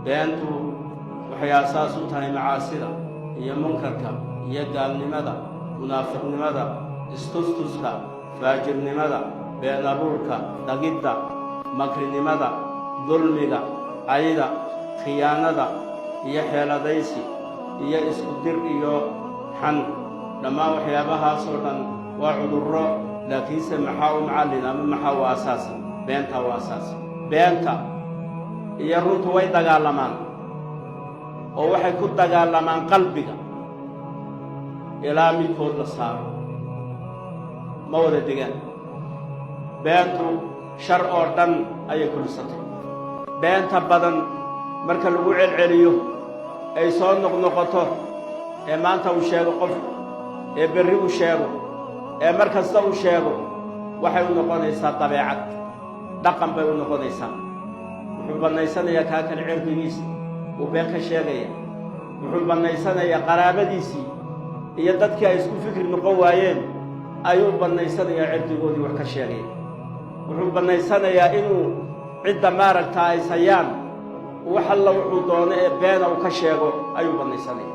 beentu waxay asaas u tahay macaasida iyo munkarka iyo gaalnimada munaafiqnimada istustuska faajirnimada been abuurka dagidda makrinimada dulmiga cayda khiyaanada iyo xeeladaysi iyo isku dir iyo xan dhammaan waxyaabahaasoo dhan waa cudurro laakiinse maxaa u macallin ama maxaa u asaasa beenta u asaasa beenta iyo runtu way dagaalamaan oo waxay ku dagaalamaan qalbiga ilaa midkood la saaro ma wada degaan beentu shar oo dhan ayay kulisatay beenta badan marka lagu celceliyo ay soo noqnoqoto ee maanta uu sheego qof ee berri uu sheego ee mar kasta uu sheego waxay u noqonaysaa dabeecad dhaqan bay u noqonaysaa wuxuu bannaysanayaa kaa kale cirdigiisa uu been ka sheegaya wuxuu bannaysanayaa qaraabadiisii iyo dadkii ay isku fikri noqon waayeen ayuu bannaysanayaa cirdigoodii wax ka sheegaya wuxuu bannaysanayaa inuu cidda maaragtaa ay sayaan wax alla wuxuu doono ee beena uu ka sheego ayuu bannaysanaya